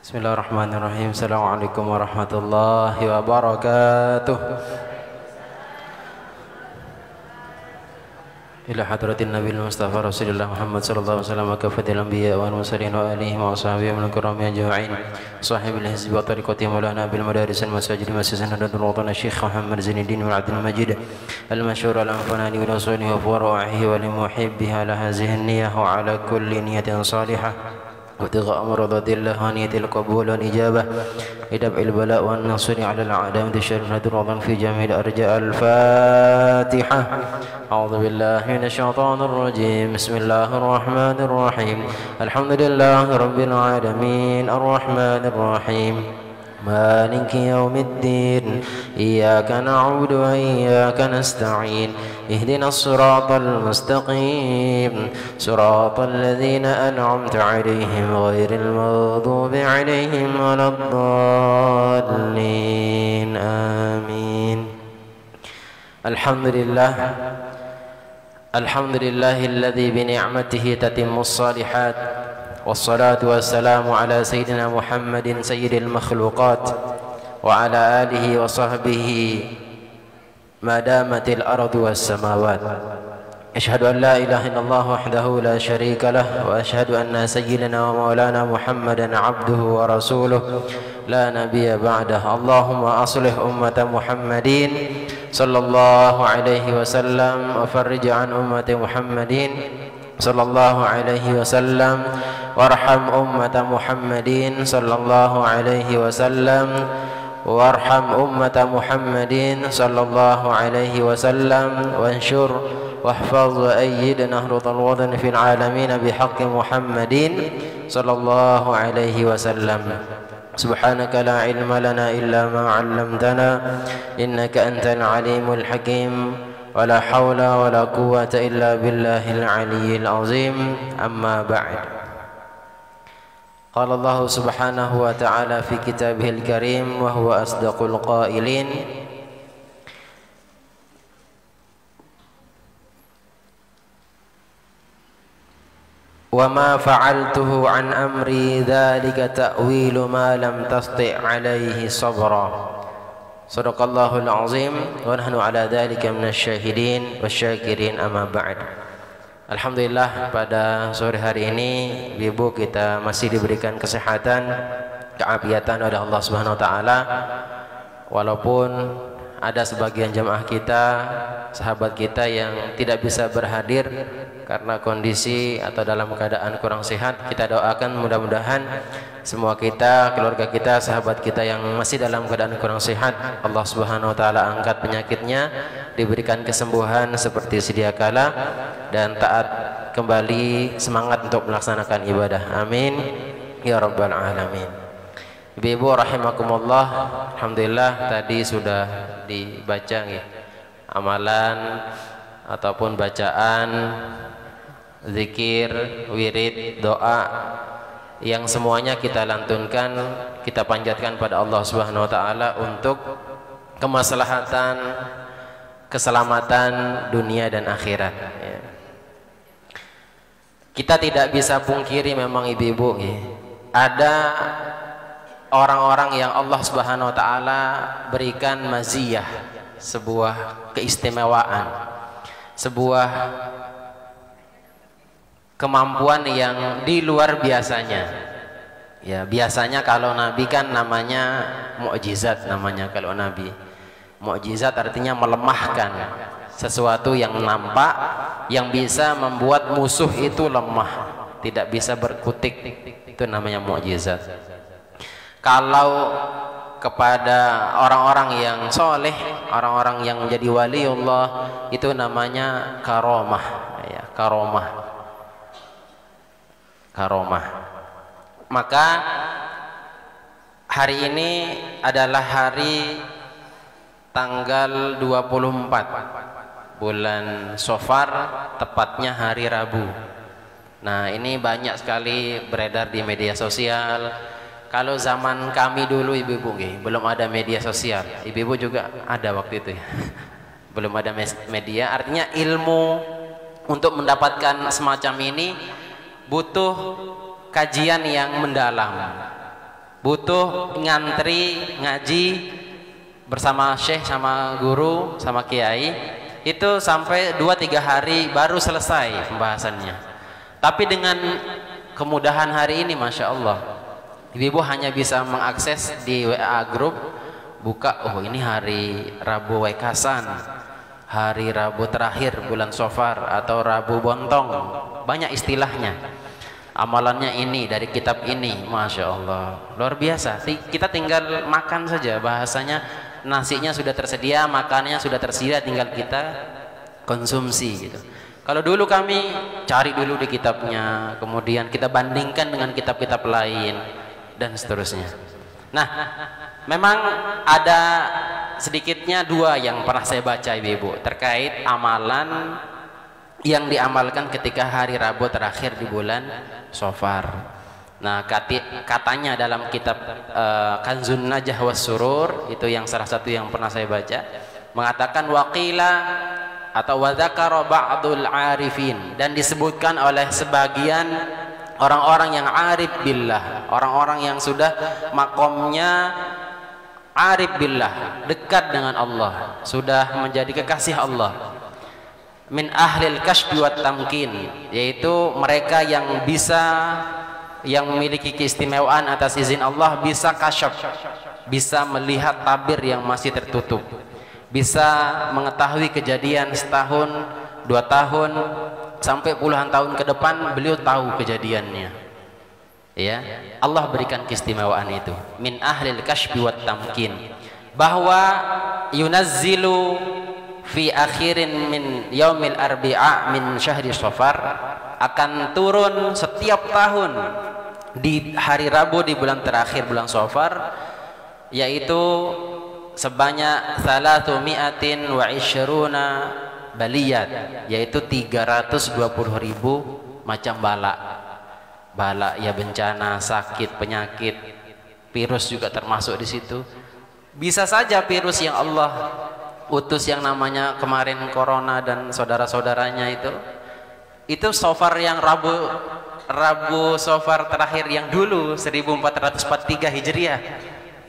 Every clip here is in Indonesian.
Bismillahirrahmanirrahim. Assalamualaikum warahmatullahi wabarakatuh. Ila hadratin Nabi Mustafa Rasulullah Muhammad sallallahu alaihi wasallam kafatil anbiya wal mursalin wa alihi wa sahbihi min kiramil ajma'in. Sahibul hizb wa tariqati maulana bil madaris al masajid masjidan nadul watan Syekh Muhammad Zainuddin bin Abdul Majid al masyhur al anfani wa sunni wa fara'ihi wa limuhibbiha la hadhihi an-niyyah wa ala kulli niyyatin salihah وابتغاء مرضات الله ونية القبول والإجابة لدفع البلاء والنصر على الأعداء وانتشار رمضان في جميع أرجاء الفاتحة. أعوذ بالله من الشيطان الرجيم. بسم الله الرحمن الرحيم. الحمد لله رب العالمين الرحمن الرحيم مالك يوم الدين إياك نعبد وإياك نستعين اهدنا الصراط المستقيم صراط الذين أنعمت عليهم غير المغضوب عليهم ولا الضالين آمين. الحمد لله الذي بنعمته تتم الصالحات والصلاة والسلام على سيدنا محمد سيد المخلوقات وعلى آله وصحبه ما دامت الأرض والسماوات. أشهد أن لا إله إلا الله وحده لا شريك له وأشهد أن سيدنا ومولانا محمدا عبده ورسوله لا نبي بعده. اللهم أصلح أمة محمدين صلى الله عليه وسلم وفرج عن أمة محمدين صلى الله عليه وسلم وارحم أمة محمدين صلى الله عليه وسلم وارحم أمة محمدين صلى الله عليه وسلم وانشر واحفظ وأيد نهضة الوطن في العالمين بحق محمد صلى الله عليه وسلم. سبحانك لا علم لنا إلا ما علمتنا إنك أنت العليم الحكيم ولا حول ولا قوة إلا بالله العلي العظيم. أما بعد، قال الله سبحانه وتعالى في كتابه الكريم وهو أصدق القائلين وما فعلته عن أمري ذلك تأويل ما لم تستطع عليه صبرا. Sadaqallahul azim wa nahnu ala dzalika minasyahidin wasyakirin. Amma ba'd. Alhamdulillah, pada sore hari ini Ibu kita masih diberikan kesehatan, keafiatan oleh Allah Subhanahu wa taala. Walaupun ada sebagian jamaah kita, sahabat kita yang tidak bisa berhadir karena kondisi atau dalam keadaan kurang sehat, kita doakan mudah-mudahan semua kita, keluarga kita, sahabat kita yang masih dalam keadaan kurang sehat, Allah Subhanahu wa taala angkat penyakitnya, diberikan kesembuhan seperti sedia kala dan taat kembali semangat untuk melaksanakan ibadah. Amin ya rabbal alamin. Ibu rahimakumullah, alhamdulillah tadi sudah dibaca ya, amalan ataupun bacaan zikir, wirid, doa yang semuanya kita lantunkan, kita panjatkan pada Allah Subhanahu wa taala untuk kemaslahatan, keselamatan dunia dan akhirat ya. Kita tidak bisa pungkiri memang ibu-ibu ya, ada orang-orang yang Allah Subhanahu wa taala berikan maziyah, sebuah keistimewaan, sebuah kemampuan yang di luar biasanya ya. Biasanya kalau nabi kan namanya mukjizat, namanya kalau nabi mukjizat artinya melemahkan sesuatu yang nampak, yang bisa membuat musuh itu lemah, tidak bisa berkutik, itu namanya mukjizat. Kalau kepada orang-orang yang soleh, orang-orang yang menjadi waliullah, itu namanya karomah ya, karomah. Maka hari ini adalah hari tanggal 24 bulan Safar, tepatnya hari Rabu. Nah, ini banyak sekali beredar di media sosial. Kalau zaman kami dulu ibu-ibu belum ada media sosial, ibu-ibu juga ada waktu itu ya. Belum ada media, artinya ilmu untuk mendapatkan semacam ini butuh kajian yang mendalam, butuh ngantri ngaji bersama syekh, sama guru, sama kiai, itu sampai 2-3 hari baru selesai pembahasannya. Tapi dengan kemudahan hari ini, Masya Allah, ibu hanya bisa mengakses di WA grup, buka, oh ini hari Rabu Wekasan, hari Rabu terakhir bulan Safar, atau Rabu Bontong, banyak istilahnya. Amalannya ini dari kitab ini, Masya Allah, luar biasa. Kita tinggal makan saja, bahasanya nasinya sudah tersedia, makanannya sudah tersedia, tinggal kita konsumsi gitu. Kalau dulu kami cari dulu di kitabnya, kemudian kita bandingkan dengan kitab-kitab lain dan seterusnya. Nah, memang ada sedikitnya 2 yang pernah saya baca ibu-ibu terkait amalan yang diamalkan ketika hari Rabu terakhir di bulan Safar. Nah, katanya dalam kitab Kanzun Najah was Surur, itu yang salah satu yang pernah saya baca, mengatakan waqila atau wadzakara ba'dul arifin, dan disebutkan oleh sebagian orang-orang yang arif billah, orang-orang yang sudah makomnya arif billah, dekat dengan Allah, sudah menjadi kekasih Allah, min ahlil kasbi wat tamkin, yaitu mereka yang bisa, yang memiliki keistimewaan atas izin Allah, bisa kasyaf, bisa melihat tabir yang masih tertutup, bisa mengetahui kejadian setahun, 2 tahun, sampai puluhan tahun ke depan beliau tahu kejadiannya. Ya, Allah berikan keistimewaan itu, min ahlil kasbi wat tamkin, bahwa yunazzilu fi akhirin min yaumil arbi'a min syahri Safar, akan turun setiap tahun di hari Rabu di bulan terakhir bulan Safar, yaitu sebanyak 320 baliyat, yaitu 320.000 macam bala. Bala ya bencana, sakit, penyakit, virus juga termasuk di situ. Bisa saja virus yang Allah utus yang namanya kemarin corona dan saudara-saudaranya itu Safar yang Rabu Safar terakhir yang dulu 1443 Hijriah.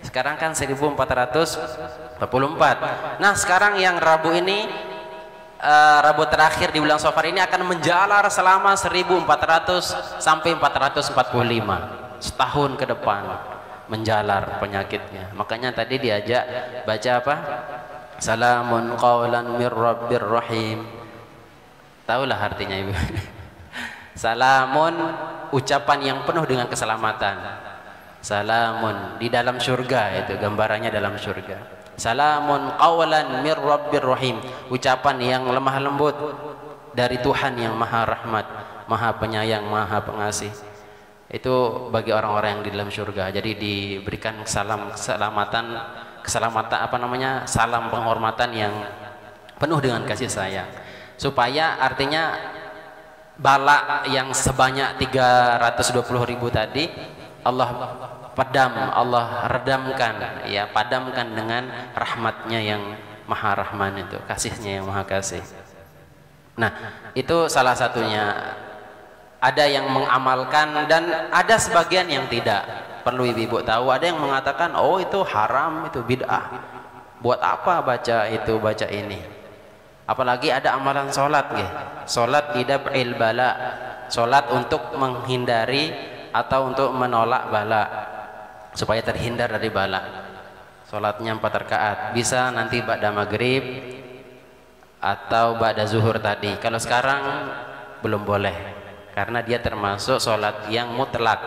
Sekarang kan 1444. Nah, sekarang yang Rabu ini, Rabu terakhir di bulan Safar ini akan menjalar selama 1400 sampai 445, setahun ke depan menjalar penyakitnya. Makanya tadi diajak baca apa? Salamun qaulan mir rabbir rahim. Tahulah artinya ibu. Salamun, ucapan yang penuh dengan keselamatan. Salamun, di dalam surga, itu gambarannya dalam surga. Salamun qaulan mir rabbir rahim, ucapan yang lemah lembut dari Tuhan yang maha rahmat, maha penyayang, maha pengasih. Itu bagi orang-orang yang di dalam surga. Jadi diberikan keselamatan apa namanya, salam penghormatan yang penuh dengan kasih sayang, supaya artinya bala yang sebanyak 320.000 tadi Allah padam, Allah redamkan, ya, padamkan dengan rahmatnya yang maha rahman, itu kasihnya yang maha kasih. Nah, itu salah satunya. Ada yang mengamalkan dan ada sebagian yang tidak. Perlu ibu-ibu tahu, ada yang mengatakan oh itu haram, itu bid'ah, buat apa baca itu, baca ini. Apalagi ada amalan sholat, sholat lidaf'il bala, sholat untuk menghindari atau untuk menolak bala, supaya terhindar dari bala. Sholatnya 4 rakaat, bisa nanti ba'da maghrib atau ba'da zuhur tadi. Kalau sekarang belum boleh, karena dia termasuk sholat yang mutlak.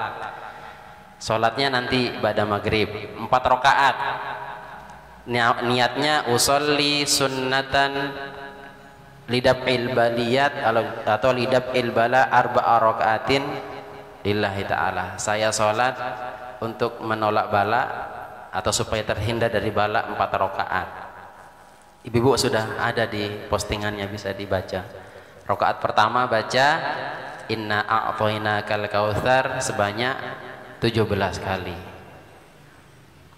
Sholatnya nanti ba'da maghrib 4 rakaat. Niatnya usolli sunnatan lidaf'il baliyat atau lidaf'il bala 4 rakaatin lillahi ta'ala. Saya sholat untuk menolak bala atau supaya terhindar dari bala 4 rakaat. Ibu-ibu sudah ada di postingannya, bisa dibaca. Rakaat pertama baca inna a'thainakal kautsar sebanyak 17 kali.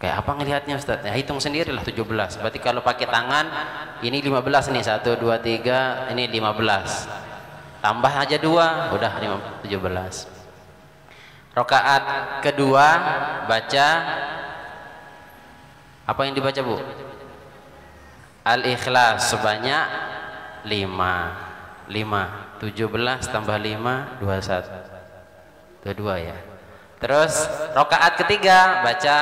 Kayak apa ngelihatnya Ustaz? Ya, hitung sendirilah 17. Berarti kalau pakai tangan ini 15 nih, 1 2 3, ini 15. Tambah aja 2, udah 17. Rakaat kedua baca apa yang dibaca, Bu? Al-Ikhlas sebanyak 5. 17 tambah 5 21. 22 ya. Terus rakaat ketiga baca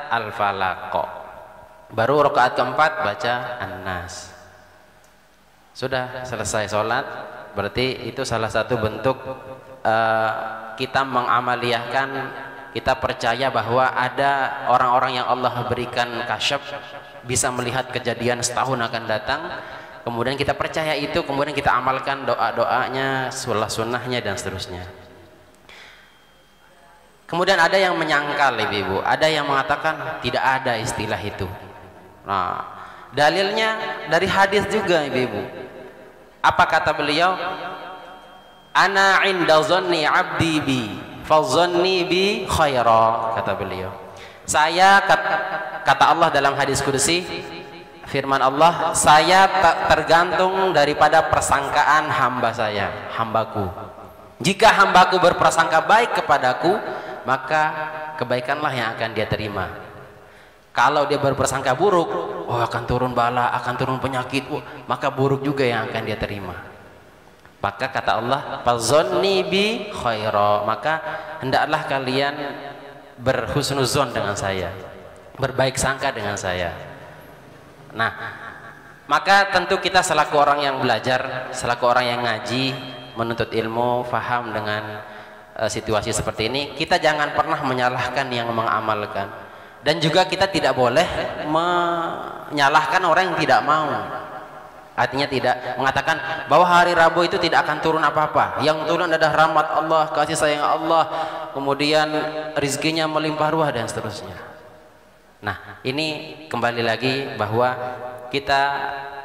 Al-Falaq. Baru rakaat keempat baca An-Nas. Sudah selesai sholat. Berarti itu salah satu bentuk kita mengamaliyahkan, kita percaya bahwa ada orang-orang yang Allah berikan kasyaf, bisa melihat kejadian setahun akan datang. Kemudian kita percaya itu, kemudian kita amalkan doa-doanya, sunnah-sunnahnya dan seterusnya. Kemudian ada yang menyangkal, ibu-ibu, ada yang mengatakan tidak ada istilah itu. Nah, dalilnya dari hadis juga, ibu-ibu. Apa kata beliau? Ana inda zanni abdi bi fazanni bi khaira, kata beliau. Saya, kata Allah dalam hadis kursi, firman Allah, saya tergantung daripada persangkaan hamba saya, hambaku. Jika hambaku berprasangka baik kepadaku, maka kebaikanlah yang akan dia terima. Kalau dia berprasangka buruk, oh akan turun bala, akan turun penyakit, maka buruk juga yang akan dia terima. Maka kata Allah, fazanni bi khaira, maka hendaklah kalian berhusnuzon dengan saya, berbaik sangka dengan saya. Nah, maka tentu kita selaku orang yang belajar, selaku orang yang ngaji, menuntut ilmu, faham dengan situasi seperti ini, kita jangan pernah menyalahkan yang mengamalkan, dan juga kita tidak boleh menyalahkan orang yang tidak mau. Artinya tidak mengatakan bahwa hari Rabu itu tidak akan turun apa-apa, yang turun adalah rahmat Allah, kasih sayang Allah, kemudian rizkinya melimpah ruah dan seterusnya. Nah, ini kembali lagi bahwa kita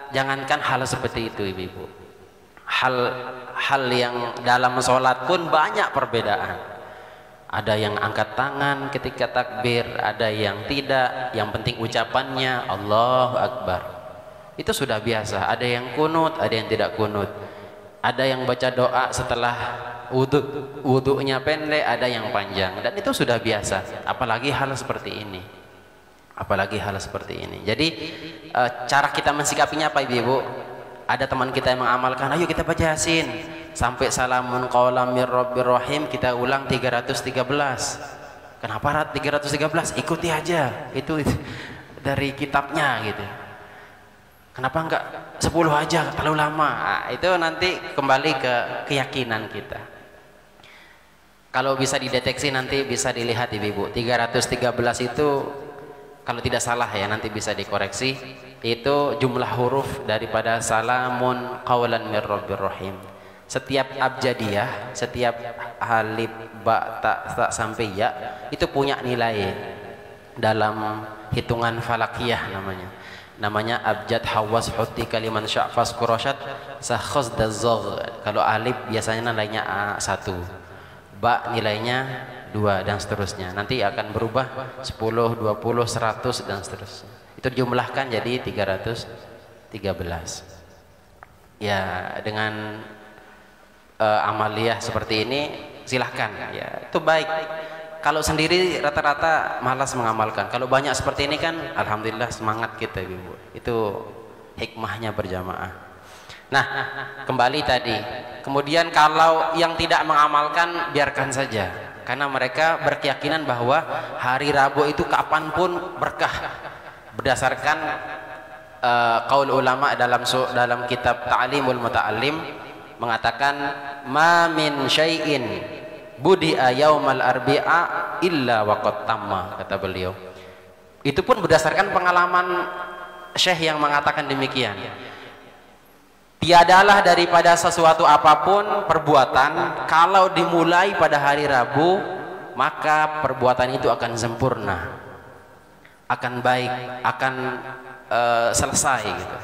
jangankan hal seperti itu, ibu-ibu, hal yang dalam sholat pun banyak perbedaan. Ada yang angkat tangan ketika takbir, ada yang tidak, yang penting ucapannya Allahu Akbar, itu sudah biasa. Ada yang kunut, ada yang tidak kunut. Ada yang baca doa setelah wudunya pendek, ada yang panjang, dan itu sudah biasa. Apalagi hal seperti ini. Jadi cara kita mensikapinya apa, ibu-ibu? Ada teman kita yang mengamalkan, ayo kita baca Yasin sampai salamun qaulam mir rabbir rahim, kita ulang 313. Kenapa 313? Ikuti aja, itu dari kitabnya gitu. Kenapa enggak 10 aja, terlalu lama? Nah, itu nanti kembali ke keyakinan kita. Kalau bisa dideteksi nanti bisa dilihat, ibu-ibu. 313 itu kalau tidak salah ya, nanti bisa dikoreksi. Itu jumlah huruf daripada salamun qaulan mir rabbir rahim. Setiap abjadiyah, setiap alif, ba, ta sampai ya, itu punya nilai dalam hitungan falakiyah namanya abjad hawas huti kaliman sya'fas kurashat sakhos dazog. Kalau alif biasanya nilainya 1, ba nilainya 2 dan seterusnya. Nanti akan berubah 10, 20, 100 dan seterusnya. Itu dijumlahkan jadi 313. Ya, dengan amaliyah seperti ini silahkan ya, itu baik. Kalau sendiri rata-rata malas mengamalkan. Kalau banyak seperti ini kan alhamdulillah semangat kita, ibu. Itu hikmahnya berjamaah. Nah, kembali tadi. Kemudian kalau yang tidak mengamalkan biarkan saja, karena mereka berkeyakinan bahwa hari Rabu itu kapanpun berkah. Berdasarkan qaul ulama dalam kitab Ta'limul Muta'allim mengatakan ma min syai'in budi'a yaumal arbi'a illa waqad tamma, kata beliau. Itu pun berdasarkan pengalaman Syekh yang mengatakan demikian. Tiadalah daripada sesuatu apapun perbuatan kalau dimulai pada hari Rabu, maka perbuatan itu akan sempurna, akan baik, akan selesai gitu.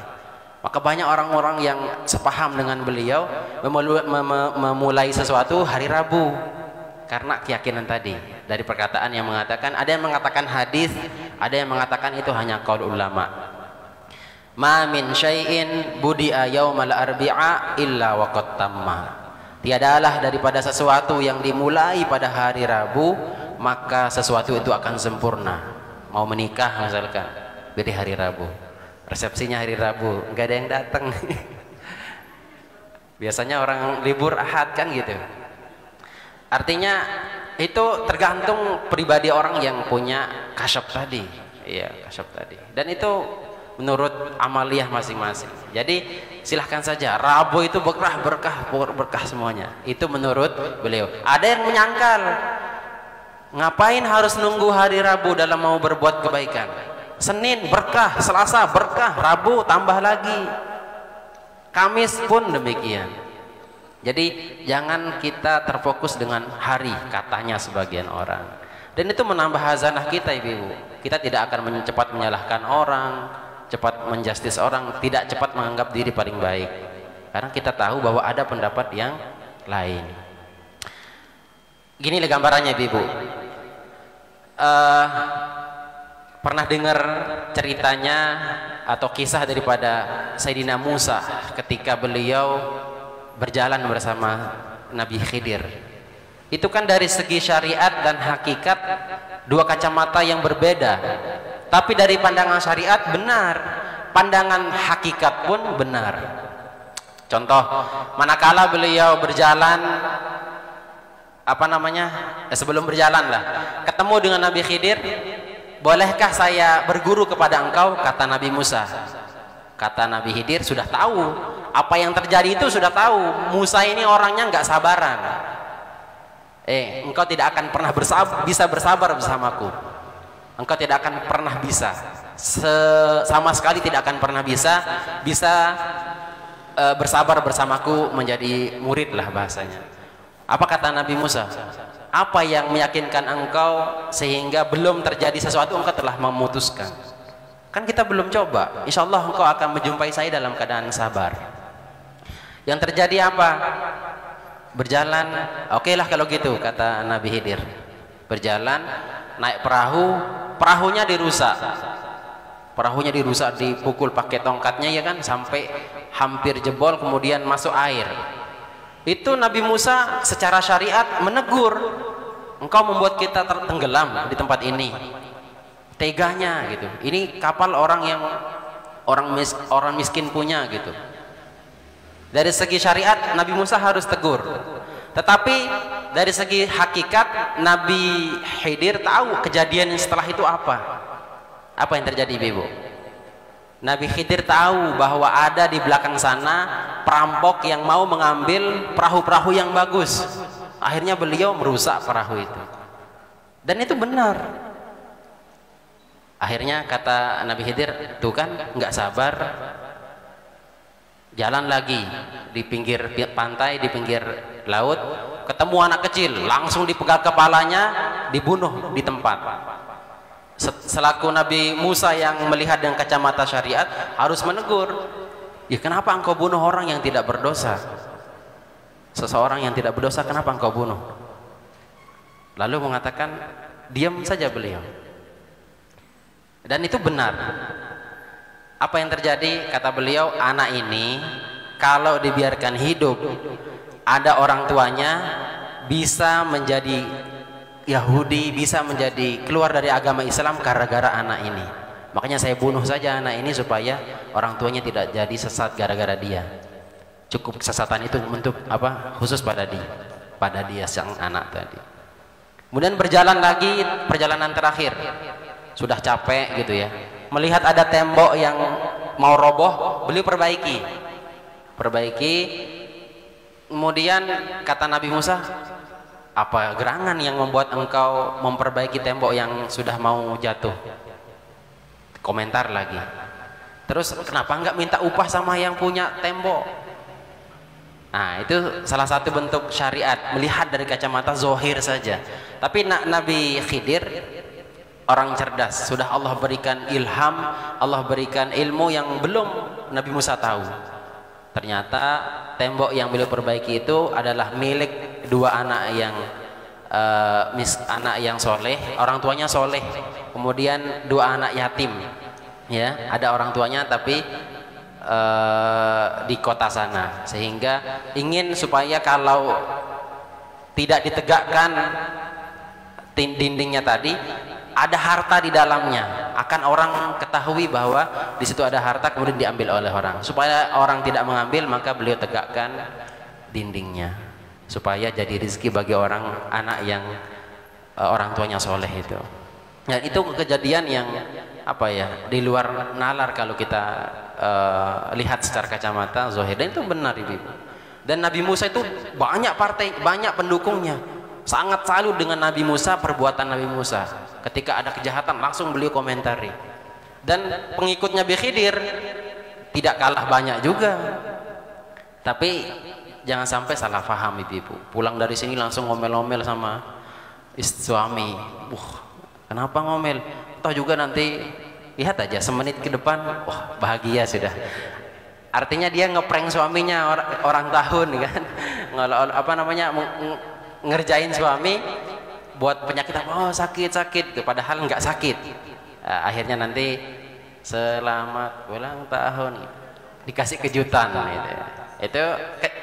Maka banyak orang-orang yang sepaham dengan beliau memulai sesuatu hari Rabu karena keyakinan tadi dari perkataan yang mengatakan, ada yang mengatakan hadis, ada yang mengatakan itu hanya qaul ulama. Ma min syai'in budi'a yaumal arbi'a illa waqad tamma. Tiadalah daripada sesuatu yang dimulai pada hari Rabu, maka sesuatu itu akan sempurna. Mau menikah misalkan, beri hari Rabu, resepsinya hari Rabu, nggak ada yang datang. Biasanya orang libur Ahad kan gitu. Artinya itu tergantung pribadi orang yang punya kasyaf tadi, ya kasyaf tadi. Dan itu menurut amaliyah masing-masing. Jadi silahkan saja. Rabu itu berkah semuanya. Itu menurut beliau. Ada yang menyangkal, ngapain harus nunggu hari Rabu dalam mau berbuat kebaikan? Senin berkah, Selasa berkah, Rabu tambah lagi. Kamis pun demikian. Jadi jangan kita terfokus dengan hari, katanya sebagian orang. Dan itu menambah hazanah kita, ibu. Kita tidak akan cepat menyalahkan orang, cepat menjustis orang, tidak cepat menganggap diri paling baik. Karena kita tahu bahwa ada pendapat yang lain. Gini gambarannya, ibu. Pernah dengar ceritanya atau kisah daripada Sayyidina Musa ketika beliau berjalan bersama Nabi Khidir. Itu kan dari segi syariat dan hakikat dua kacamata yang berbeda. Tapi dari pandangan syariat benar, pandangan hakikat pun benar. Contoh, manakala beliau berjalan sebelum berjalan lah, ketemu dengan Nabi Khidir, bolehkah saya berguru kepada engkau? Kata Nabi Musa. Kata Nabi Khidir, sudah tahu apa yang terjadi itu, sudah tahu Musa ini orangnya nggak sabaran. Engkau tidak akan pernah bisa bersabar bersamaku. Engkau tidak akan pernah bisa, sama sekali tidak akan pernah bisa bersabar bersamaku, menjadi murid lah bahasanya. Apa kata Nabi Musa? Apa yang meyakinkan engkau sehingga belum terjadi sesuatu engkau telah memutuskan? Kan kita belum coba. Insya Allah engkau akan menjumpai saya dalam keadaan sabar. Yang terjadi apa? Berjalan, oke lah kalau gitu, kata Nabi Khidir. Berjalan, naik perahu, perahunya dirusak, dipukul pakai tongkatnya ya kan, sampai hampir jebol, kemudian masuk air. Itu Nabi Musa secara syariat menegur, engkau membuat kita tenggelam di tempat ini, teganya gitu. Ini kapal orang miskin punya gitu. Dari segi syariat Nabi Musa harus tegur. Tetapi dari segi hakikat Nabi Khidir tahu kejadian setelah itu apa. Apa yang terjadi, Ibu? Nabi Khidir tahu bahwa ada di belakang sana perampok yang mau mengambil perahu-perahu yang bagus. Akhirnya beliau merusak perahu itu. Dan itu benar. Akhirnya kata Nabi Khidir, tuh kan nggak sabar. Jalan lagi di pinggir pantai, di pinggir laut, ketemu anak kecil, langsung dipegang kepalanya, dibunuh di tempat. Selaku Nabi Musa yang melihat dengan kacamata syariat harus menegur, ya kenapa engkau bunuh orang yang tidak berdosa? Seseorang yang tidak berdosa kenapa engkau bunuh? Lalu mengatakan, diam saja beliau. Dan itu benar. Apa yang terjadi? Kata beliau, anak ini kalau dibiarkan hidup, ada orang tuanya bisa menjadi Yahudi, bisa menjadi keluar dari agama Islam gara-gara anak ini. Makanya saya bunuh saja anak ini supaya orang tuanya tidak jadi sesat gara-gara dia. Cukup kesesatan itu untuk apa? Khusus pada dia sang anak tadi. Kemudian berjalan lagi, perjalanan terakhir. Sudah capek gitu ya. Melihat ada tembok yang mau roboh, beliau perbaiki. Kemudian kata Nabi Musa, apa gerangan yang membuat engkau memperbaiki tembok yang sudah mau jatuh? Komentar lagi. Terus kenapa enggak minta upah sama yang punya tembok? Nah, itu salah satu bentuk syariat, melihat dari kacamata zohir saja. Tapi Nabi Khidir orang cerdas, sudah Allah berikan ilham, Allah berikan ilmu yang belum Nabi Musa tahu. Ternyata tembok yang beliau perbaiki itu adalah milik dua anak yang soleh, orang tuanya soleh. Kemudian dua anak yatim, ya, ada orang tuanya tapi di kota sana, sehingga ingin supaya kalau tidak ditegakkan dindingnya tadi, ada harta di dalamnya, akan orang ketahui bahwa di situ ada harta kemudian diambil oleh orang. Supaya orang tidak mengambil, maka beliau tegakkan dindingnya supaya jadi rezeki bagi orang anak yang orang tuanya soleh itu. Dan itu kejadian yang apa ya, di luar nalar kalau kita lihat secara kacamata zahir, dan itu benar ibu. Dan Nabi Musa itu banyak partai, banyak pendukungnya, sangat salut dengan Nabi Musa, perbuatan Nabi Musa. Ketika ada kejahatan langsung beliau komentari. Dan pengikutnya Khidir tidak kalah banyak juga. Tapi jangan sampai salah paham ibu-ibu, pulang dari sini langsung ngomel-ngomel sama suami. Kenapa ngomel? Toh juga nanti lihat aja semenit ke depan, wah bahagia sudah. Artinya dia ngeprank suaminya orang tahun kan, apa namanya, ngerjain suami buat penyakit, oh sakit, padahal nggak sakit. Akhirnya nanti selamat ulang tahun, dikasih kejutan gitu. Itu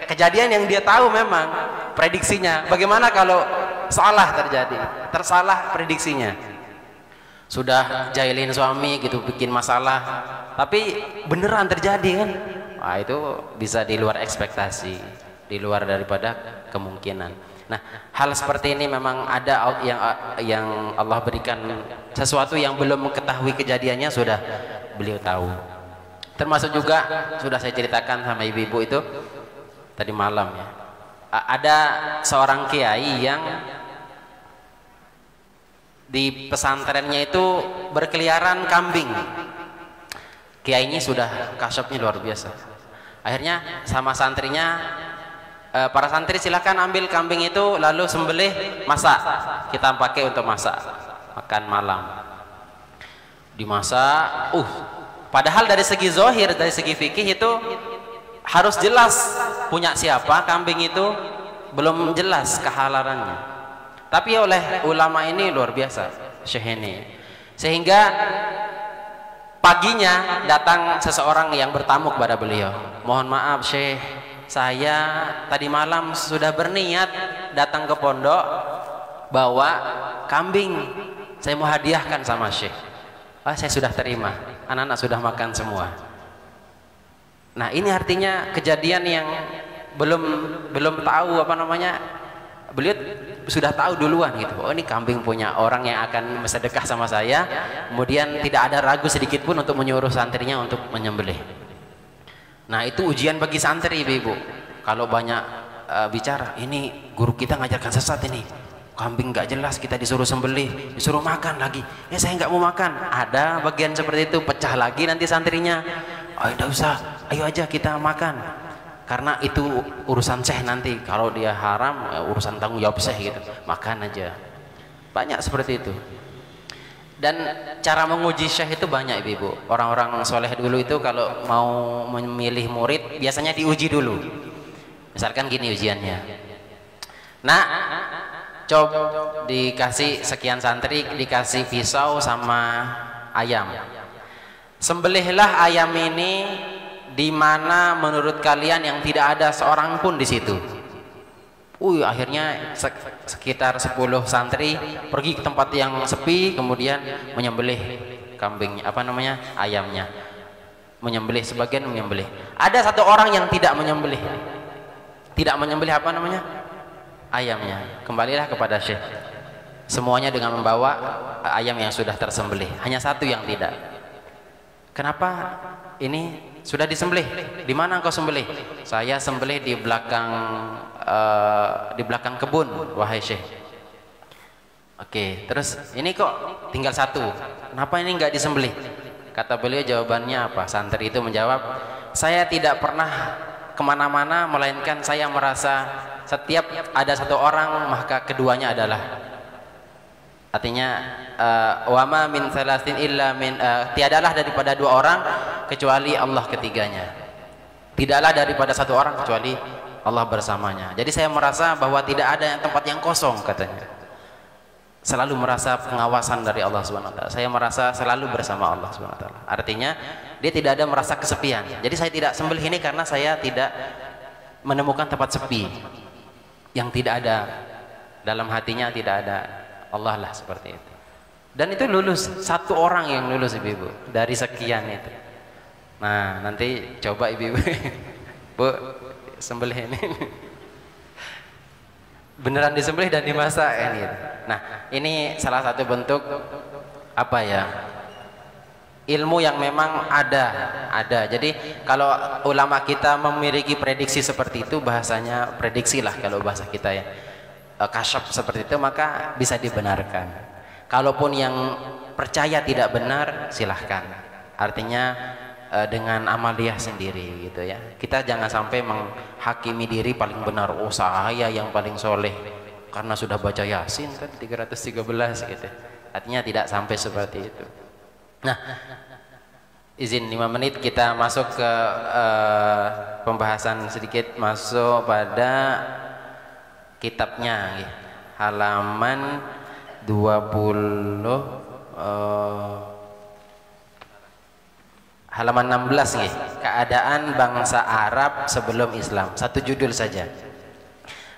kejadian yang dia tahu memang prediksinya. Bagaimana kalau salah terjadi, tersalah prediksinya? Sudah jahilin suami gitu, bikin masalah, tapi beneran terjadi kan? Wah, itu bisa di luar ekspektasi, di luar daripada kemungkinan. Nah, hal seperti ini memang ada yang Allah berikan sesuatu yang belum mengetahui kejadiannya sudah beliau tahu. Termasuk juga sudah saya ceritakan sama ibu-ibu itu tadi malam ya. Ada seorang kiai yang di pesantrennya itu berkeliaran kambing. Kiainya sudah kasyafnya luar biasa. Akhirnya sama santrinya, para santri silakan ambil kambing itu lalu sembelih, masak, kita pakai untuk masak makan malam. Dimasak, padahal dari segi zahir, dari segi fikih itu harus jelas punya siapa kambing itu, belum jelas kehalalannya. Tapi oleh ulama ini luar biasa, Syekh ini, sehingga paginya datang seseorang yang bertamu kepada beliau. Mohon maaf Syekh, saya tadi malam sudah berniat datang ke pondok bawa kambing, saya mau hadiahkan sama Syekh. Saya sudah terima, anak-anak sudah makan semua. Nah, ini artinya kejadian yang belum tahu apa namanya, beliau sudah tahu duluan gitu. Oh, ini kambing punya orang yang akan bersedekah sama saya. Kemudian tidak ada ragu sedikit pun untuk menyuruh santrinya untuk menyembelih. Nah, itu ujian bagi santri ibu-ibu. Kalau banyak bicara, ini guru kita ngajarkan sesat ini. Kambing nggak jelas kita disuruh sembelih, disuruh makan lagi. Ya saya nggak mau makan. Ada bagian seperti itu, pecah lagi nanti santrinya. Oh, tidak usah, ayo aja kita makan. Karena itu urusan Syekh nanti. Kalau dia haram, urusan tanggung jawab Syekh gitu. Makan aja. Banyak seperti itu. Dan cara menguji Syekh itu banyak ibu-ibu. Orang-orang soleh dulu itu kalau mau memilih murid biasanya diuji dulu. Misalkan gini ujiannya. Nah, coba dikasih sekian santri, dikasih pisau sama ayam. Sembelihlah ayam ini di mana menurut kalian yang tidak ada seorang pun di situ. Akhirnya sekitar 10 santri pergi ke tempat yang sepi, kemudian menyembelih kambingnya, apa namanya, ayamnya. Menyembelih, sebagian menyembelih. Ada satu orang yang tidak menyembelih. Tidak menyembelih apa namanya? Ayamnya. Kembalilah kepada Syekh. Semuanya dengan membawa ayam yang sudah tersembelih. Hanya satu yang tidak. Kenapa ini sudah disembelih? Di mana engkau sembelih? Saya sembelih di belakang kebun, wahai Syekh. Oke, terus ini kok tinggal satu. Kenapa ini enggak disembelih? Kata beliau, jawabannya apa? Santri itu menjawab, saya tidak pernah kemana-mana melainkan saya merasa setiap ada satu orang maka keduanya adalah, artinya wama min salasin illa min, tiadalah daripada dua orang kecuali Allah ketiganya, tidaklah daripada satu orang kecuali Allah bersamanya. Jadi saya merasa bahwa tidak ada tempat yang kosong, katanya. Selalu merasa pengawasan dari Allah Subhanahu wa taala. Saya merasa selalu bersama Allah Subhanahu wa taala. Artinya dia tidak ada merasa kesepian. Jadi saya tidak sembelih ini karena saya tidak menemukan tempat sepi yang tidak ada dalam hatinya, tidak ada Allah lah, seperti itu. Dan itu lulus, satu orang yang lulus ibu-ibu dari sekian itu. Nah nanti coba ibu-ibu Bu sembelih ini beneran disembelih dan dimasak ini. Nah ini salah satu bentuk apa ya, ilmu yang memang ada. Jadi kalau ulama kita memiliki prediksi seperti itu, bahasanya prediksi lah kalau bahasa kita ya, kasyaf seperti itu, maka bisa dibenarkan. Kalaupun yang percaya tidak benar, silahkan. Artinya dengan amaliyah sendiri gitu ya. Kita jangan sampai menghakimi diri paling benar. Oh saya yang paling soleh karena sudah baca Yasin kan 313 gitu. Artinya tidak sampai seperti itu. Nah, izin 5 menit kita masuk ke pembahasan sedikit, masuk pada kitabnya ya. Halaman 16 nih, keadaan bangsa Arab sebelum Islam. Satu judul saja,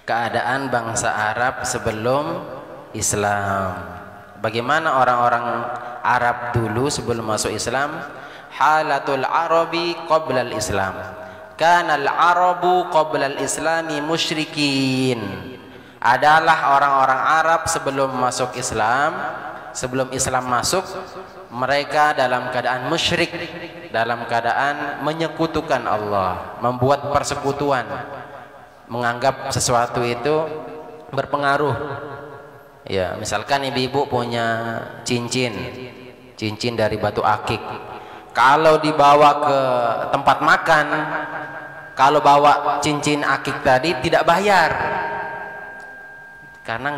keadaan bangsa Arab sebelum Islam. Bagaimana orang-orang Arab dulu sebelum masuk Islam? Halatul Arabi qabla al-Islam. Kana al-Arabu qabla al-Islami musyrikin. Adalah orang-orang Arab sebelum masuk Islam, sebelum Islam masuk, mereka dalam keadaan musyrik, dalam keadaan menyekutukan Allah, membuat persekutuan, menganggap sesuatu itu berpengaruh. Ya, misalkan ibu-ibu punya cincin dari batu akik. Kalau dibawa ke tempat makan, kalau bawa cincin akik tadi tidak bayar, karena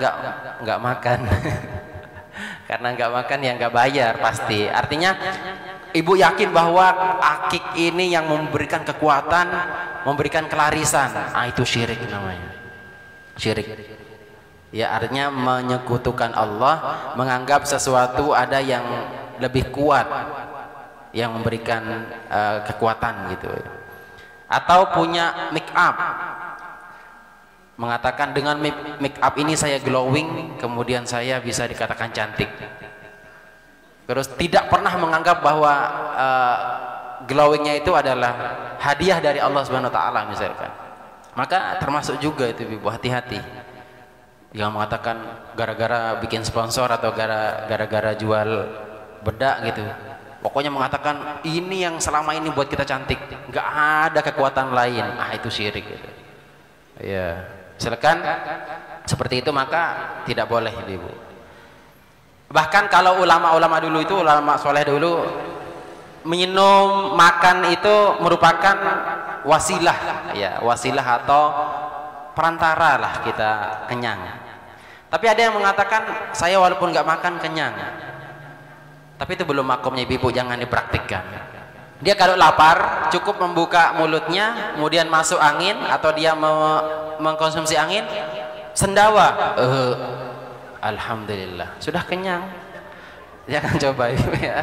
nggak makan. Karena nggak makan ya nggak bayar pasti. Artinya ibu yakin bahwa akik ini yang memberikan kekuatan, memberikan kelarisan. Itu syirik namanya. Syirik. Ya artinya menyekutukan Allah, menganggap sesuatu ada yang lebih kuat, yang memberikan kekuatan gitu. Atau punya make up, mengatakan dengan make up ini saya glowing, kemudian saya bisa dikatakan cantik. Terus tidak pernah menganggap bahwa glowingnya itu adalah hadiah dari Allah Subhanahu Wa Taala misalkan. Maka termasuk juga itu ibu, hati-hati. Yang mengatakan gara-gara bikin sponsor atau gara-gara jual bedak gitu, pokoknya mengatakan ini yang selama ini buat kita cantik, nggak ada kekuatan lain. Itu syirik gitu. Ya. Silakan seperti itu, maka tidak boleh ibu. Bahkan kalau ulama-ulama dulu itu, ulama soleh dulu, minum makan itu merupakan wasilah, ya wasilah atau perantara lah kita kenyang. Tapi ada yang mengatakan saya walaupun nggak makan kenyang. Tapi itu belum makomnya ibu, jangan dipraktikkan. Dia kalau lapar cukup membuka mulutnya, kemudian masuk angin atau dia mengkonsumsi angin, sendawa, alhamdulillah sudah kenyang. Jangan coba ibu ya.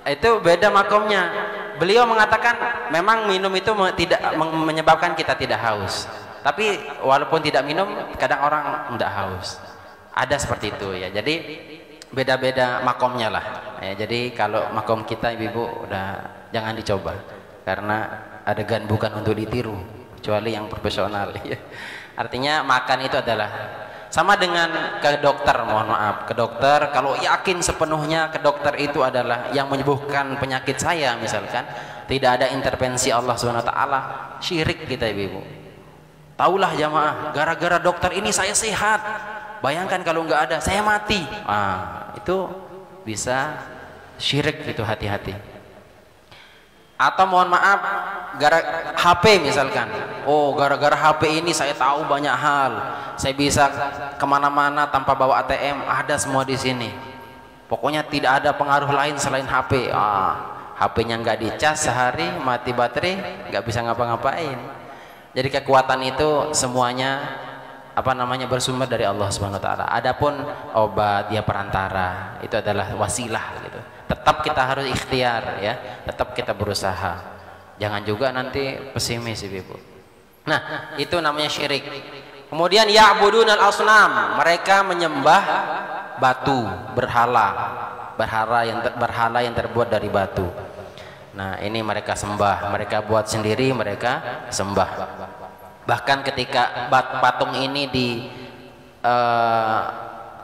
Itu beda makomnya. Beliau mengatakan memang minum itu tidak menyebabkan kita tidak haus. Tapi walaupun tidak minum, kadang orang tidak haus. Ada seperti itu ya. Jadi beda-beda makomnya lah. Ya, jadi kalau makom kita ibu-ibu udah jangan dicoba, karena adegan bukan untuk ditiru, kecuali yang profesional. Ya. Artinya makan itu adalah sama dengan ke dokter, mohon maaf, ke dokter kalau yakin sepenuhnya ke dokter itu adalah yang menyembuhkan penyakit saya misalkan, tidak ada intervensi Allah Subhanahu Wa Taala, syirik kita ibu-ibu. Taulah jamaah, gara-gara dokter ini saya sehat. Bayangkan kalau nggak ada, saya mati. Itu bisa syirik itu, hati-hati. Atau mohon maaf, HP misalkan. Oh, gara-gara HP ini saya tahu banyak hal. Saya bisa kemana-mana tanpa bawa ATM, ada semua di sini. Pokoknya tidak ada pengaruh lain selain HP. HP-nya nggak dicas sehari, mati baterai, nggak bisa ngapa-ngapain. Jadi kekuatan itu semuanya bersumber dari Allah Subhanahu Wa Taala. Adapun obat dia perantara, itu adalah wasilah gitu. Tetap kita harus ikhtiar ya, tetap kita berusaha. Jangan juga nanti pesimis ibu. Nah, itu namanya syirik. Kemudian ya'budunal asnam, mereka menyembah batu, berhala yang terbuat dari batu. Nah, ini mereka sembah, mereka buat sendiri, mereka sembah. Bahkan ketika patung ini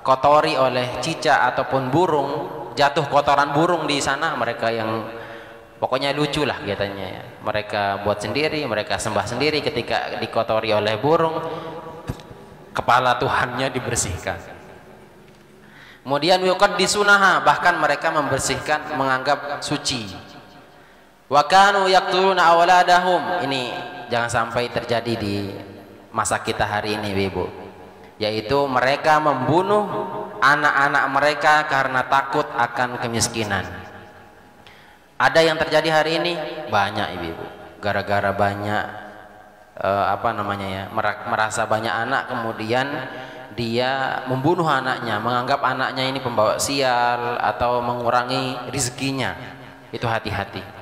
kotori oleh cicak ataupun burung, jatuh kotoran burung di sana, mereka yang pokoknya lucu lah katanya ya. Mereka buat sendiri, mereka sembah sendiri. Ketika dikotori oleh burung, kepala Tuhannya dibersihkan. Kemudian yuqaddisunaha, bahkan mereka membersihkan, menganggap suci. Wa kanu yaqtuluna awladahum, ini jangan sampai terjadi di masa kita hari ini Ibu, yaitu mereka membunuh anak-anak mereka karena takut akan kemiskinan. Ada yang terjadi hari ini banyak Ibu, gara-gara banyak merasa banyak anak, kemudian dia membunuh anaknya, menganggap anaknya ini pembawa sial atau mengurangi rezekinya. Itu hati-hati.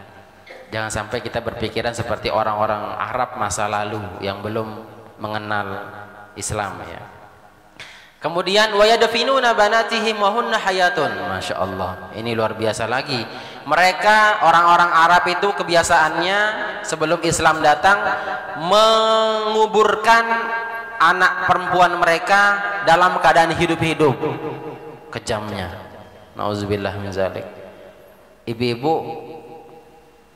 Jangan sampai kita berpikiran seperti orang-orang Arab masa lalu yang belum mengenal Islam ya. Kemudian wa yadfinuna banatihim wa hunna hayatun. Masya Allah, ini luar biasa lagi. Mereka orang-orang Arab itu kebiasaannya sebelum Islam datang menguburkan anak perempuan mereka dalam keadaan hidup-hidup. Kejamnya, nauzubillah min zalik. Ibu-ibu,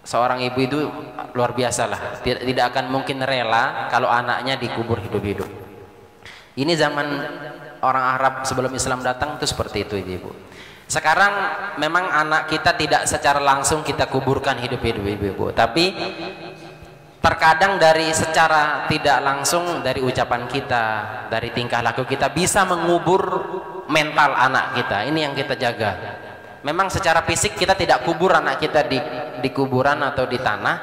seorang ibu itu luar biasa lah, tidak akan mungkin rela kalau anaknya dikubur hidup-hidup. Ini zaman orang Arab sebelum Islam datang itu seperti itu ibu-ibu. Sekarang memang anak kita tidak secara langsung kita kuburkan hidup-hidup ibu-ibu, tapi terkadang dari secara tidak langsung, dari ucapan kita, dari tingkah laku kita bisa mengubur mental anak kita. Ini yang kita jaga. Memang secara fisik kita tidak kubur anak kita di kuburan atau di tanah,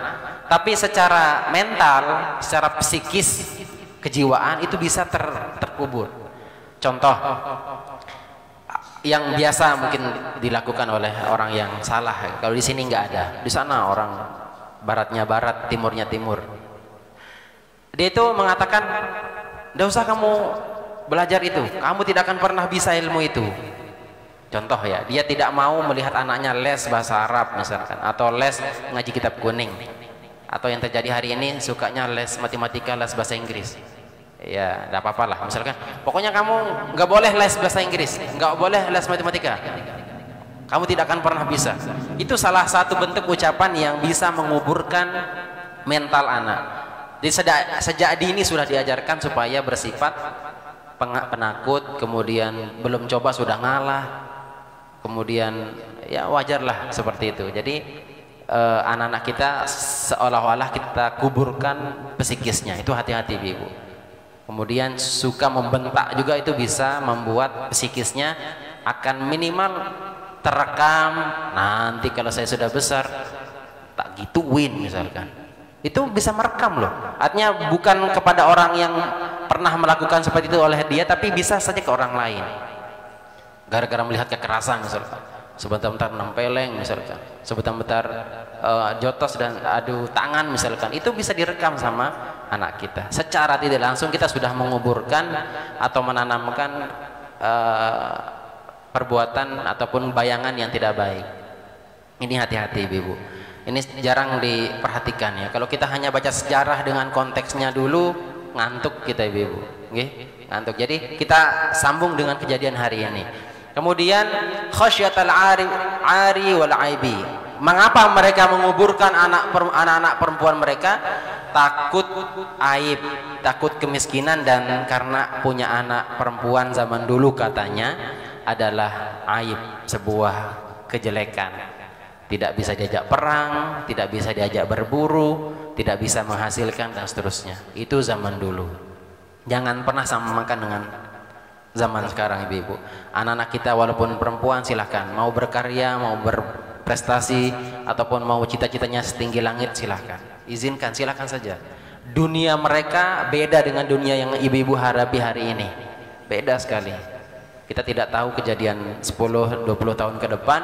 tapi secara mental, secara psikis, kejiwaan itu bisa terkubur. Contoh yang biasa mungkin dilakukan oleh orang yang salah, kalau di sini nggak ada, di sana orang baratnya barat, timurnya timur. Dia itu mengatakan, "Nggak usah kamu belajar itu, kamu tidak akan pernah bisa ilmu itu." Contoh ya, dia tidak mau melihat anaknya les bahasa Arab misalkan, atau les ngaji kitab kuning, atau yang terjadi hari ini sukanya les matematika, les bahasa Inggris. Ya, tidak apa-apa lah. Misalkan, pokoknya kamu nggak boleh les bahasa Inggris, nggak boleh les matematika, kamu tidak akan pernah bisa. Itu salah satu bentuk ucapan yang bisa menguburkan mental anak. Jadi sejak dini sudah diajarkan supaya bersifat penakut, kemudian belum coba sudah ngalah. Kemudian ya wajarlah seperti itu. Jadi anak-anak kita seolah-olah kita kuburkan psikisnya. Itu hati-hati ibu. Kemudian suka membentak juga, itu bisa membuat psikisnya akan minimal terekam. Nanti kalau saya sudah besar tak gituin misalkan. Itu bisa merekam loh. Artinya bukan kepada orang yang pernah melakukan seperti itu oleh dia, tapi bisa saja ke orang lain. Gara-gara melihat kekerasan misalkan, sebentar-bentar nempeleng misalkan, sebentar-bentar jotos dan adu tangan misalkan, itu bisa direkam sama anak kita. Secara tidak langsung kita sudah menguburkan atau menanamkan perbuatan ataupun bayangan yang tidak baik. Ini hati-hati ibu. Ini jarang diperhatikan ya. Kalau kita hanya baca sejarah dengan konteksnya dulu, ngantuk kita ibu. Ngantuk. Jadi kita sambung dengan kejadian hari ini. Kemudian khasyatal ari wal aibi. Mengapa mereka menguburkan anak-anak perempuan mereka? Takut aib, takut kemiskinan, dan karena punya anak perempuan zaman dulu katanya adalah aib, sebuah kejelekan. Tidak bisa diajak perang, tidak bisa diajak berburu, tidak bisa menghasilkan dan seterusnya. Itu zaman dulu. Jangan pernah samakan dengan zaman sekarang ibu-ibu. Anak-anak kita walaupun perempuan silahkan, mau berkarya, mau berprestasi, ataupun mau cita-citanya setinggi langit silahkan, izinkan, silahkan saja. Dunia mereka beda dengan dunia yang ibu-ibu hadapi hari ini, beda sekali. Kita tidak tahu kejadian 10-20 tahun ke depan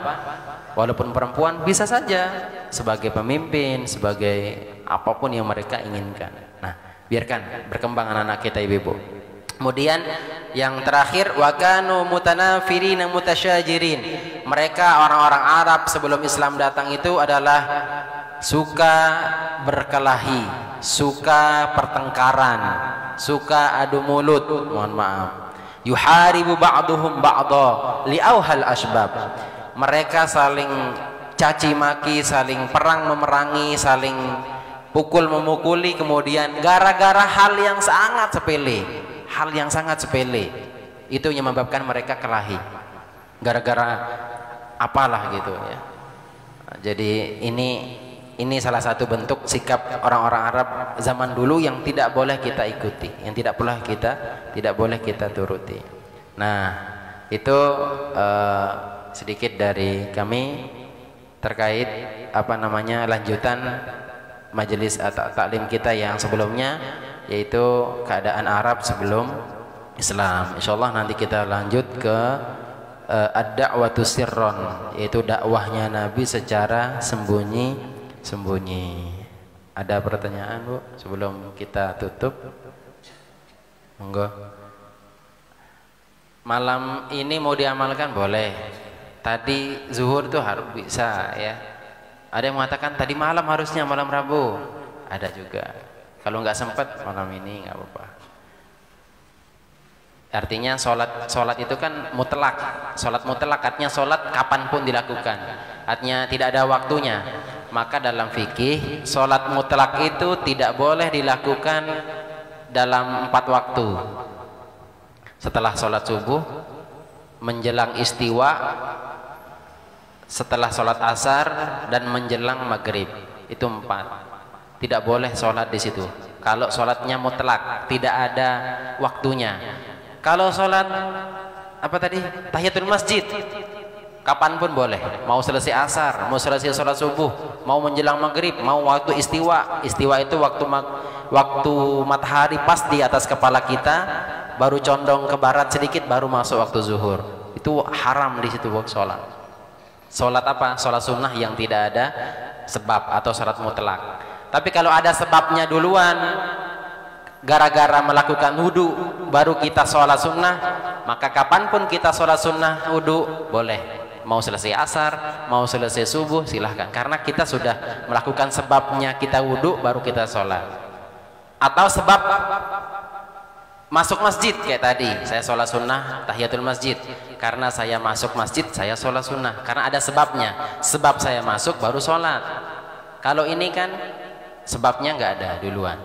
Walaupun perempuan bisa saja sebagai pemimpin, sebagai apapun yang mereka inginkan. Nah, biarkan berkembang anak-anak kita ibu-ibu. Kemudian yang terakhir, wa kanu mutanafirina mutasyajirin. Mereka orang-orang Arab sebelum Islam datang itu adalah suka berkelahi, suka pertengkaran, suka adu mulut, mohon maaf. Yuharibu ba'duhum ba'dha li'auhal asbab. Mereka saling caci maki, saling perang memerangi, saling pukul memukuli, kemudian gara-gara hal yang sangat sepele, hal yang sangat sepele itu yang menyebabkan mereka kelahi, gara-gara apalah gitu ya. Jadi ini salah satu bentuk sikap orang-orang Arab zaman dulu yang tidak boleh kita ikuti, yang tidak boleh kita turuti. Nah, itu sedikit dari kami terkait lanjutan majelis taklim kita yang sebelumnya, yaitu keadaan Arab sebelum Islam. Insyaallah nanti kita lanjut ke ad-da'watu sirron, yaitu dakwahnya Nabi secara sembunyi. Ada pertanyaan, Bu, sebelum kita tutup? Monggo. Malam ini mau diamalkan boleh. Tadi zuhur tuh harus bisa ya. Ada yang mengatakan tadi malam harusnya malam Rabu. Ada juga. Kalau nggak sempat malam ini nggak apa-apa. Artinya sholat itu kan mutlak. Sholat mutlak artinya sholat kapanpun dilakukan. Artinya tidak ada waktunya. Maka dalam fikih sholat mutlak itu tidak boleh dilakukan dalam 4 waktu. Setelah sholat subuh, menjelang istiwa, setelah sholat asar, dan menjelang maghrib. Itu 4. Tidak boleh sholat di situ. Kalau sholatnya mutlak, tidak ada waktunya. Kalau sholat tahiyatul masjid, kapanpun boleh. Mau selesai asar, mau selesai sholat subuh, mau menjelang maghrib, mau waktu istiwa. Istiwa itu waktu matahari pas di atas kepala kita, baru condong ke barat sedikit, baru masuk waktu zuhur. Itu haram di situ waktu sholat. Sholat apa? Sholat sunnah yang tidak ada sebab atau sholat mutlak. Tapi kalau ada sebabnya duluan, gara-gara melakukan wudu baru kita sholat sunnah, maka kapanpun kita sholat sunnah wudu boleh. Mau selesai asar, mau selesai subuh, silahkan. Karena kita sudah melakukan sebabnya, kita wudu baru kita sholat. Atau sebab masuk masjid kayak tadi, saya sholat sunnah tahiyatul masjid. Karena saya masuk masjid, saya sholat sunnah. Karena ada sebabnya. Sebab saya masuk baru sholat. Kalau ini kan sebabnya nggak ada duluan.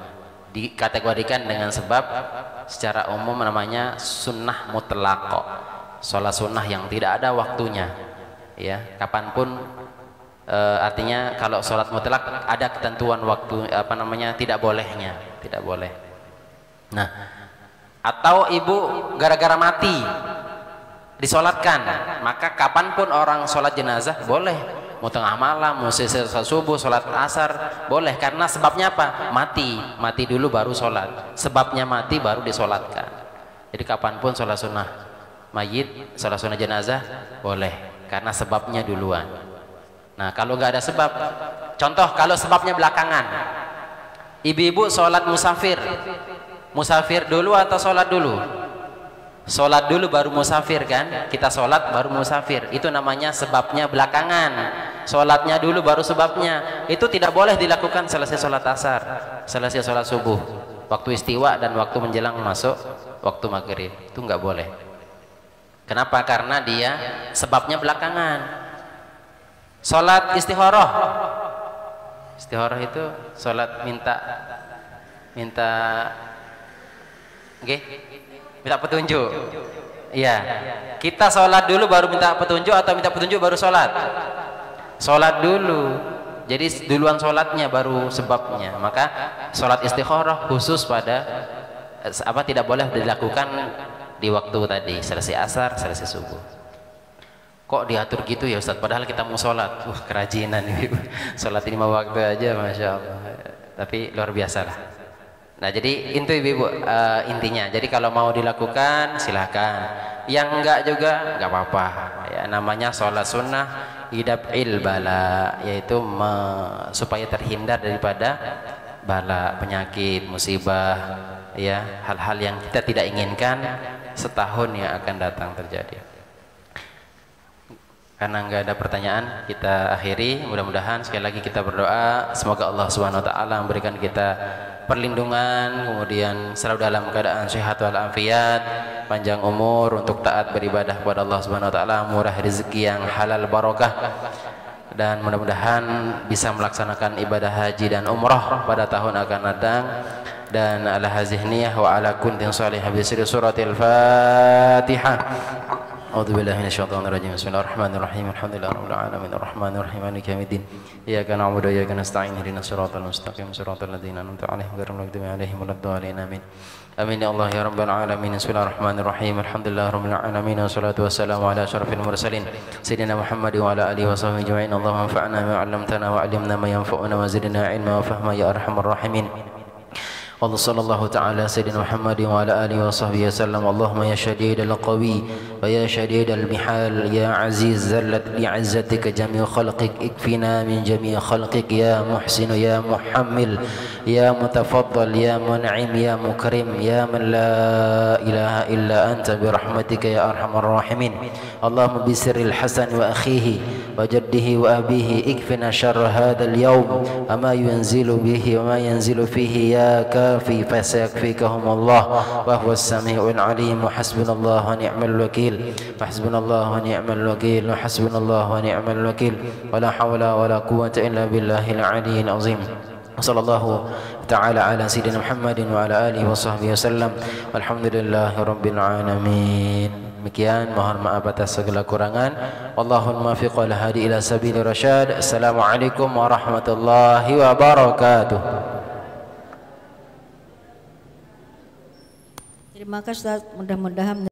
Dikategorikan dengan sebab secara umum namanya sunnah mutlaqah. Sholat sunnah yang tidak ada waktunya. Ya, kapanpun artinya kalau sholat mutlak ada ketentuan waktu tidak bolehnya, tidak boleh. Nah, atau ibu gara-gara mati disolatkan, maka kapanpun orang sholat jenazah boleh, mau tengah malam, mau selesai subuh, sholat asar boleh, karena sebabnya apa? Mati dulu baru sholat, sebabnya mati baru disolatkan. Jadi kapanpun sholat sunnah mayit, sholat sunnah jenazah boleh, karena sebabnya duluan. Nah, kalau nggak ada sebab, contoh kalau sebabnya belakangan, ibu-ibu sholat musafir dulu atau sholat dulu? Sholat dulu baru musafir kan? Kita sholat baru musafir, itu namanya sebabnya belakangan. Sholatnya dulu baru sebabnya. Itu tidak boleh dilakukan selesai sholat asar, selesai sholat subuh, waktu istiwa dan waktu menjelang masuk waktu maghrib, itu nggak boleh. Kenapa? Karena dia sebabnya belakangan. Sholat istikharah itu sholat minta petunjuk. Iya, kita sholat dulu baru minta petunjuk atau minta petunjuk baru sholat? Sholat dulu. Jadi duluan sholatnya baru sebabnya. Maka sholat istikharah khusus pada tidak boleh dilakukan di waktu tadi, selesai asar, selesai subuh. Kok diatur gitu ya Ustaz? Padahal kita mau sholat. Wah, kerajinan ibu. Sholat 5 waktu aja, Masya Allah. Tapi luar biasa lah. Nah, jadi itu ibu intinya. Jadi kalau mau dilakukan silahkan, yang enggak juga enggak apa-apa ya, namanya sholat sunnah idaf'il bala, yaitu supaya terhindar daripada bala, penyakit, musibah, ya, hal-hal yang kita tidak inginkan setahun yang akan datang terjadi. Karena nggak ada pertanyaan, kita akhiri. Mudah-mudahan sekali lagi kita berdoa semoga Allah Subhanahu wa taala memberikan kita perlindungan, kemudian selalu dalam keadaan sehat walafiat, panjang umur untuk taat beribadah kepada Allah Subhanahu wa taala, murah rezeki yang halal barokah, dan mudah-mudahan bisa melaksanakan ibadah haji dan umrah pada tahun akan datang. Dan ala hazihi niyah wa ala kuntin salihah bi sirri suratil Fatihah. أعوذ بالله من الشيطان الرجيم بسم الله الرحمن الرحيم الحمد لله رب العالمين الرحمن الرحيم مالك يوم الدين إياك نعبد وإياك نستعين اهدنا الصراط المستقيم صراط الذين أنعمت عليهم غير المغضوب عليهم ولا الضالين آمين آمين يا الله يا رب العالمين بسم الله الرحمن الرحيم الحمد لله رب العالمين والصلاة والسلام على أشرف المرسلين سيدنا محمد وعلى آله وصحبه أجمعين اللهم انفعنا بما علمتنا وعلمنا ما ينفعنا وزدنا علما وفهما يا أرحم الراحمين وصلى الله تعالى سيدنا محمد وعلى آله وصحبه وسلم اللهم يا شديد القوي ويا شديد المحال يا عزيز زلت بعزتك جميع خلقك اكفنا من جميع خلقك يا محسن يا محمل يا متفضل يا منعم يا مكرم يا من لا إله إلا أنت برحمتك يا أرحم الراحمين اللهم بسر الحسن وأخيه وجده وأبيه اكفنا شر هذا اليوم وما ينزل به وما ينزل فيه يا كافي فسيكفيكهم الله وهو السميع العليم وحسبنا الله ونعم الوكيل وحسبنا الله ونعم الوكيل وحسبنا الله ونعم الوكيل ولا حول ولا قوة إلا بالله العلي العظيم وصلى الله تعالى على سيدنا محمد وعلى آله وصحبه وسلم والحمد لله رب العالمين. Demikian, mohon maaf atas segala kurangan. Wallahul muwaffiq wal hadi ila sabilir rasyad. Assalamualaikum warahmatullahi wabarakatuh. Terima kasih Ustaz, mudah-mudahan